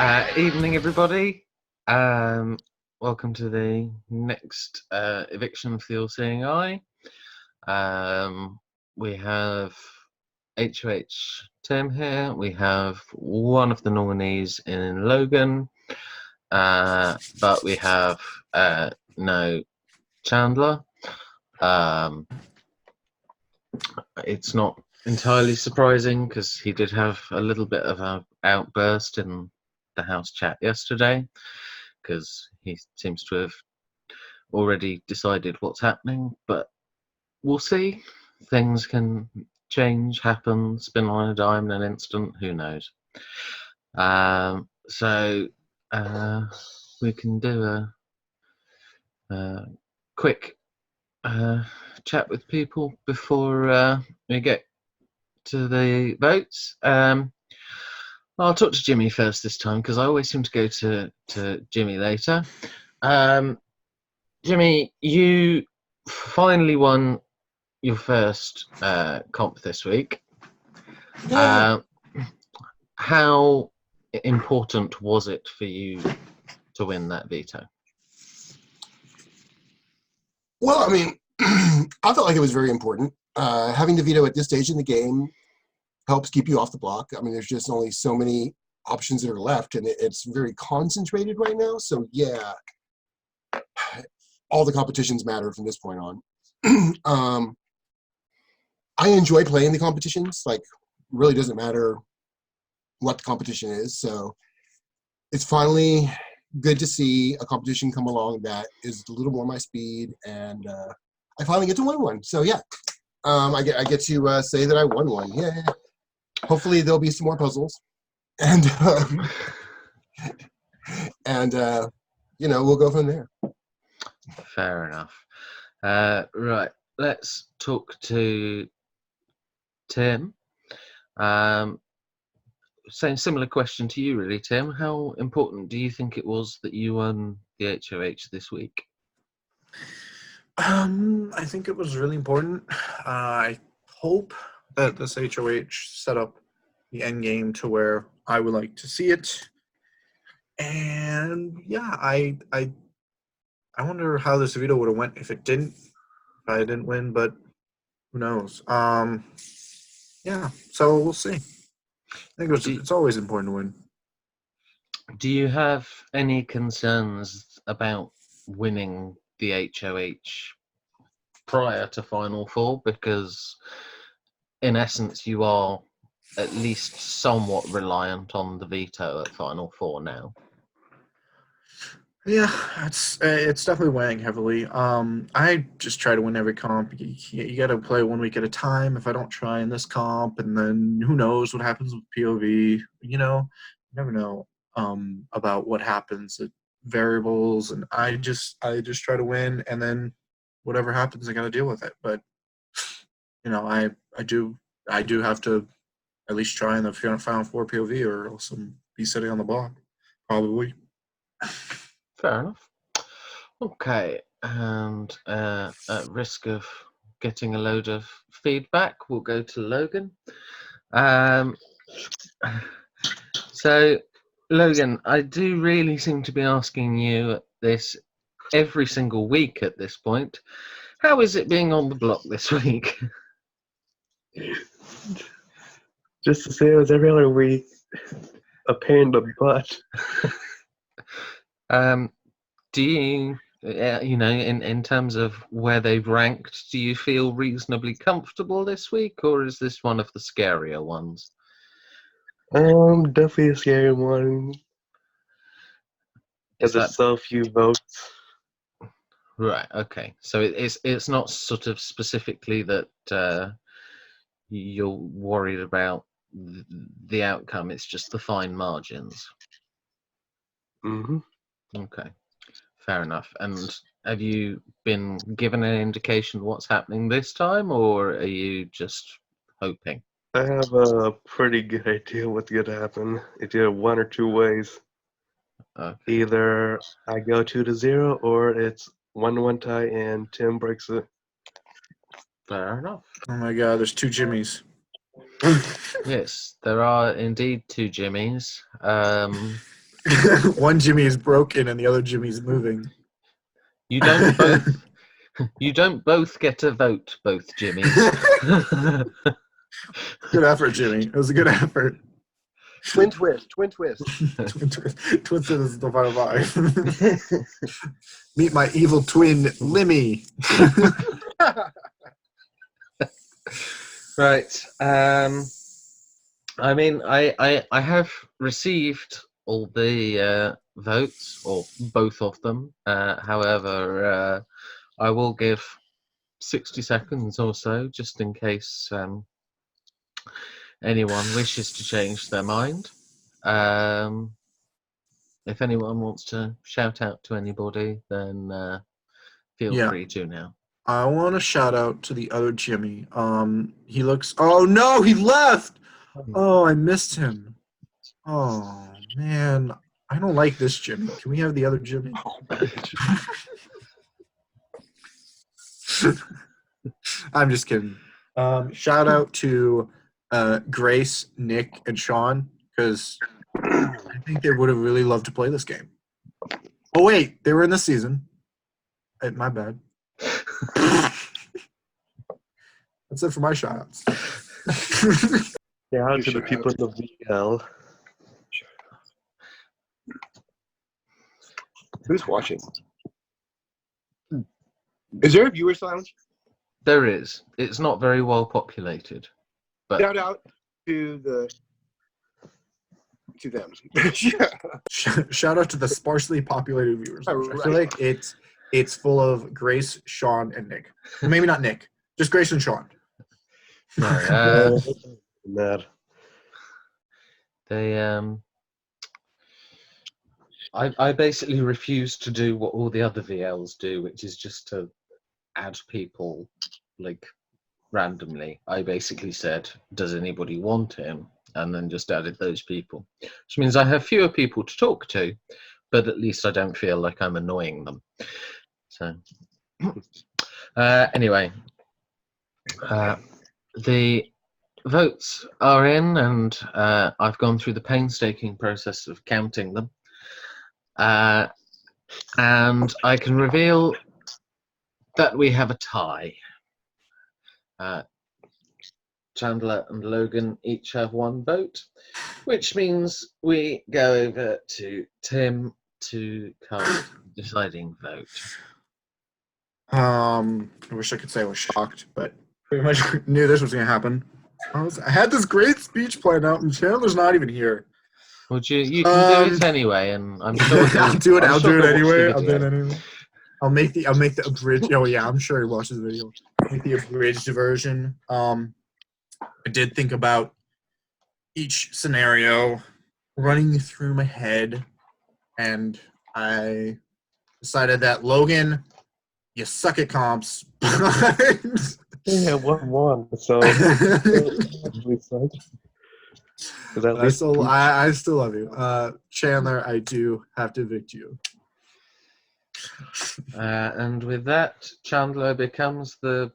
Evening, everybody. Welcome to the next eviction of the All-Seeing Eye. We have HOH Tim here. We have one of the nominees in Logan, but we have no Chandler. It's not entirely surprising because he did have a little bit of an outburst in the house chat yesterday, because he seems to have already decided what's happening, but we'll see. Things can change, happen, spin on a dime in an instant, who knows. So we can do a quick chat with people before we get to the votes. I'll talk to Jimmy first this time because I always seem to go to Jimmy later. Jimmy, you finally won your first comp this week. How important was it for you to win that veto? Well, I mean, I felt like it was very important. Having the veto at this stage in the game helps keep you off the block. I mean, there's just only so many options that are left, and it's very concentrated right now. So, yeah, all the competitions matter from this point on. I enjoy playing the competitions. Like, really doesn't matter what the competition is. So, it's finally good to see a competition come along that is a little more my speed, and I finally get to win one. So, yeah, I get to say that I won one. Yeah. Hopefully there'll be some more puzzles, and we'll go from there. Fair enough. Right, let's talk to Tim. Same similar question to you, really, Tim. How important do you think it was that you won the HOH this week? I think it was really important. I hope that this HOH set up the end game to where I would like to see it. And yeah, I wonder how this veto would have went if it didn't. If I didn't win, but who knows? Yeah, so we'll see. I think it's always important to win. Do you have any concerns about winning the HOH prior to Final Four? Because in essence, you are at least somewhat reliant on the veto at Final Four now. Yeah, it's definitely weighing heavily. I just try to win every comp. You got to play 1 week at a time. If I don't try in this comp, and then who knows what happens with POV? You never know about what happens at variables. And I just try to win, and then whatever happens, I got to deal with it. But I do have to at least try in the Final Four POV, or else I'm be sitting on the block probably. Fair enough. Okay, and at risk of getting a load of feedback, we'll go to Logan. So, Logan, I do really seem to be asking you this every single week at this point. How is it being on the block this week? Just the same as every other week. A pain in the butt. Do you, in terms of where they've ranked, do you feel reasonably comfortable this week, or is this one of the scarier ones? Definitely a scary one. Because there's so few votes. Right. Okay. So it's not sort of specifically that you're worried about the outcome. It's just the fine margins. Mm-hmm. Okay. Fair enough. And have you been given an indication what's happening this time, or are you just hoping? I have a pretty good idea what's going to happen. It's either one or two ways. Okay. Either I go 2-0, or it's 1-1 tie and Tim breaks it. Fair enough. Oh my God, there's two Jimmys. Yes, there are indeed two Jimmys. One Jimmy is broken and the other Jimmy's moving. You don't both. You don't both get a vote, both Jimmys. Good effort, Jimmy. It was a good effort. Twin twist. Twin said this is the final five. Meet my evil twin, Limmy. Right. I mean, I have received all the votes, or both of them. However, I will give 60 seconds or so, just in case anyone wishes to change their mind. If anyone wants to shout out to anybody, then feel free to now. I want to shout out to the other Jimmy. He looks. Oh no, he left. Oh, I missed him. Oh man, I don't like this Jimmy. Can we have the other Jimmy? I'm just kidding. Shout out to Grace, Nick, and Sean, because I think they would have really loved to play this game. Oh wait, they were in the season. My bad. That's it for my shout outs. Yeah, out to the people in the VL. Who's watching? Is there a viewer's lounge? There is. It's not very well populated. But Shout out to them. Shout out to the sparsely populated viewers. Oh, I feel like it's full of Grace, Sean, and Nick. Maybe not Nick, just Grace and Sean. no, Mad. I basically refuse to do what all the other VLs do, which is just to add people like randomly. I basically said, does anybody want him? And then just added those people, which means I have fewer people to talk to, but at least I don't feel like I'm annoying them. So anyway, the votes are in, and I've gone through the painstaking process of counting them. And I can reveal that we have a tie. Chandler and Logan each have one vote, which means we go over to Tim to cast the deciding vote. I wish I could say I was shocked, but pretty much knew this was going to happen. I had this great speech planned out, and Chandler's not even here. Would you can do it anyway, and I'm sure I'll do it. I'll do it anyway. I'll make the abridged. Oh yeah, I'm sure he watches the video. Make the abridged version. I did think about each scenario running through my head, and I decided that Logan, you suck at comps. Yeah, 1-1. So I still love you. Chandler, I do have to evict you. And with that, Chandler becomes the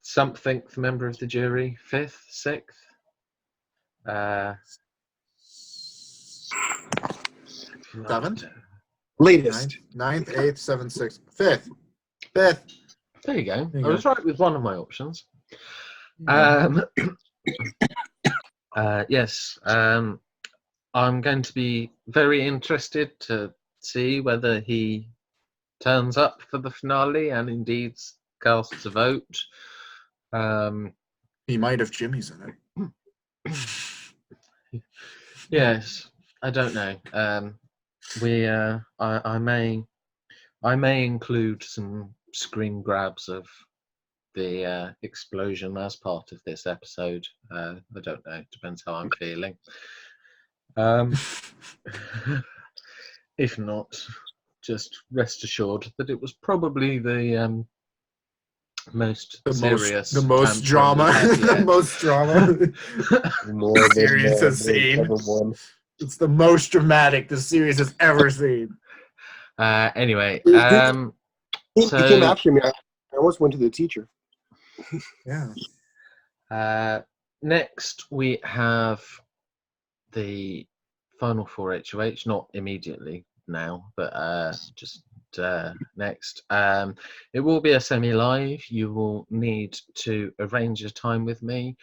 somethingth member of the jury, 5th, 6th, 7th, Latest. 9th, 8th, 7th, 6th, 5th. There you go. There you I was right with one of my options. Yes. I'm going to be very interested to see whether he turns up for the finale and indeed casts a vote. He might have Jimmy's in it. Yes, I don't know. I may include some screen grabs of the explosion as part of this episode. I don't know. It depends how I'm feeling. If not, just rest assured that it was probably the most serious, the most drama, the most drama. More series has seen. It's the most dramatic the series has ever seen. Anyway, He so came after me. I almost went to the teacher. Yeah. Next we have the Final Four HOH, not immediately now, but just next. It will be a semi-live. You will need to arrange a time with me.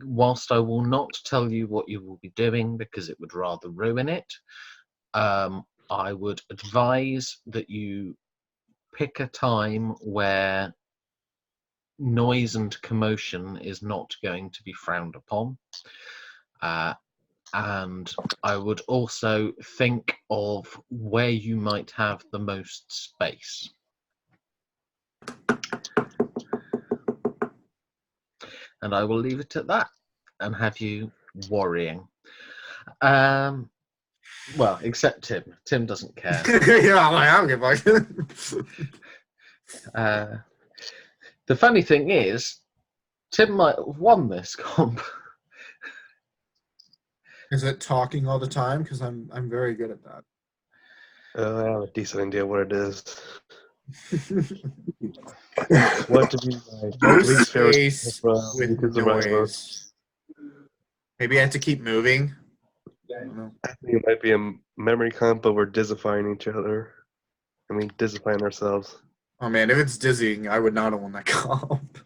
Whilst I will not tell you what you will be doing because it would rather ruin it, I would advise that you pick a time where noise and commotion is not going to be frowned upon. And I would also think of where you might have the most space. And I will leave it at that and have you worrying. Well, except Tim. Tim doesn't care. Yeah, I don't give a fuck. The funny thing is, Tim might have won this comp. Is it talking all the time? Because I'm very good at that. I have a decent idea what it is. What to be like? No Least favorite space from with YouTube Survivor. noise. Maybe I have to keep moving. I don't know. I think it might be a memory comp, but we're dizzifying each other. I mean, dizzifying ourselves. Oh man, if it's dizzying, I would not have won that comp.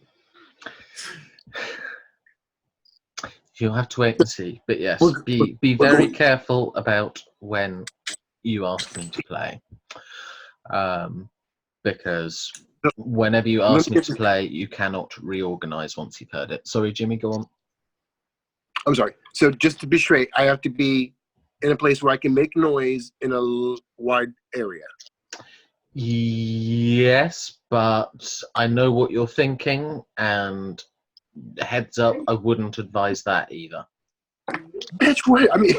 You'll have to wait and see. But yes, be very careful about when you ask me to play. Because whenever you ask me to play, you cannot reorganize once you've heard it. Sorry, Jimmy, go on. I'm sorry. So just to be straight, I have to be in a place where I can make noise in a wide area. Yes, but I know what you're thinking, and heads up, I wouldn't advise that either. That's right. I mean,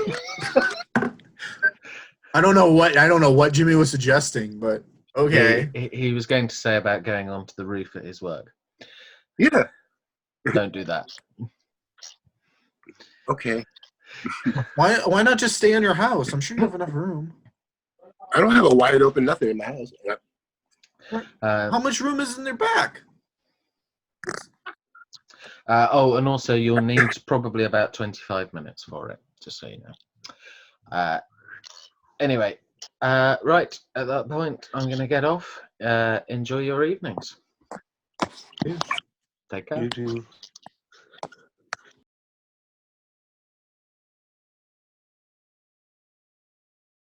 I don't know what Jimmy was suggesting, but okay. He was going to say about going onto the roof at his work. yeah. Don't do that. Okay. Why not just stay in your house? I'm sure you have enough room. I don't have a wide open nothing in my house. How much room is in their back? And also you'll need probably about 25 minutes for it, just so you know. Anyway, right, at that point, I'm going to get off. Enjoy your evenings. Yeah. Take care. You too.